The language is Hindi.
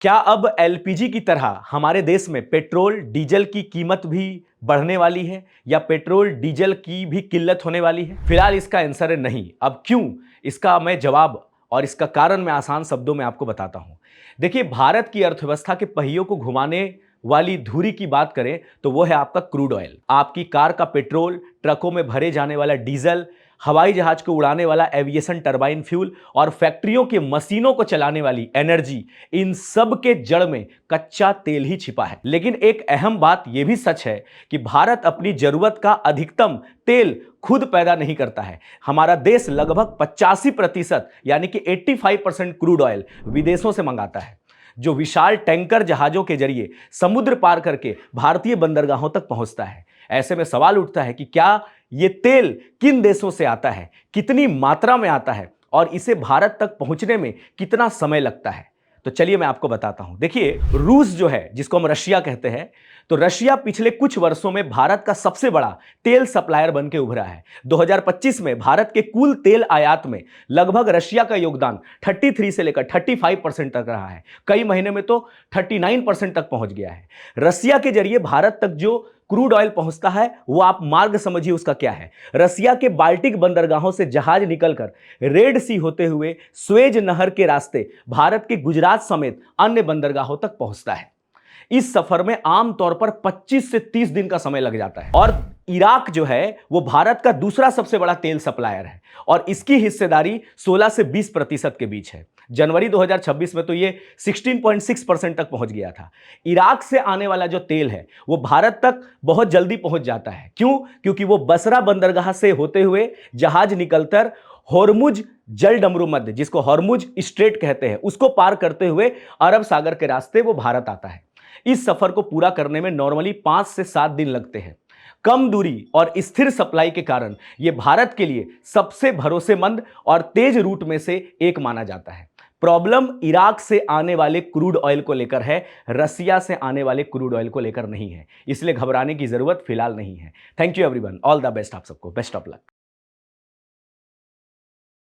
क्या अब एलपीजी की तरह हमारे देश में पेट्रोल डीजल की कीमत भी बढ़ने वाली है या पेट्रोल डीजल की भी किल्लत होने वाली है? फिलहाल इसका आंसर है नहीं। अब क्यों? इसका मैं जवाब और इसका कारण मैं आसान शब्दों में आपको बताता हूं। देखिए, भारत की अर्थव्यवस्था के पहियों को घुमाने वाली धुरी की बात करें तो वो है आपका क्रूड ऑयल। आपकी कार का पेट्रोल, ट्रकों में भरे जाने वाला डीजल, हवाई जहाज को उड़ाने वाला एविएशन टरबाइन फ्यूल और फैक्ट्रियों की मशीनों को चलाने वाली एनर्जी, इन सब के जड़ में कच्चा तेल ही छिपा है। लेकिन एक अहम बात यह भी सच है कि भारत अपनी जरूरत का अधिकतम तेल खुद पैदा नहीं करता है। हमारा देश लगभग 85% यानी कि 85% क्रूड ऑयल विदेशों से मंगाता है, जो विशाल टैंकर जहाजों के जरिए समुद्र पार करके भारतीय बंदरगाहों तक पहुंचता है। ऐसे में सवाल उठता है कि क्या यह तेल किन देशों से आता है, कितनी मात्रा में आता है और इसे भारत तक पहुंचने में कितना समय लगता है। तो चलिए मैं आपको बताता हूं। देखिए, रूस जो है, जिसको हम रशिया कहते हैं, तो रशिया पिछले कुछ वर्षों में भारत का सबसे बड़ा तेल सप्लायर बनकर उभरा है। 2025 में भारत के कुल तेल आयात में लगभग रशिया का योगदान 33 से लेकर 35% तक रहा है। कई महीने में तो 39% तक पहुंच गया है। रशिया के जरिए भारत तक जो क्रूड ऑयल पहुंचता है, वो आप मार्ग समझिए उसका क्या है। रशिया के बाल्टिक बंदरगाहों से जहाज निकलकर रेड सी होते हुए स्वेज नहर के रास्ते भारत के गुजरात समेत अन्य बंदरगाहों तक पहुंचता है। इस सफर में आमतौर पर 25 से 30 दिन का समय लग जाता है। और इराक जो है वो भारत का दूसरा सबसे बड़ा तेल सप्लायर है और इसकी हिस्सेदारी 16 से 20% के बीच है। जनवरी 2026 में तो ये 16.6% तक पहुंच गया था। इराक से आने वाला जो तेल है वो भारत तक बहुत जल्दी पहुंच जाता है। क्यों? क्योंकि वो बसरा बंदरगाह से होते हुए जहाज निकलकर होर्मुज जल डमरू मध्य, जिसको होर्मुज स्ट्रेट कहते हैं, उसको पार करते हुए अरब सागर के रास्ते वो भारत आता है। इस सफर को पूरा करने में नॉर्मली 5 से 7 दिन लगते हैं। कम दूरी और स्थिर सप्लाई के कारण यह भारत के लिए सबसे भरोसेमंद और तेज रूट में से एक माना जाता है। प्रॉब्लम इराक से आने वाले क्रूड ऑयल को लेकर है, रसिया से आने वाले क्रूड ऑयल को लेकर नहीं है। इसलिए घबराने की जरूरत फिलहाल नहीं है। Thank you everyone, all the best आप सबको, बेस्ट ऑफ लक।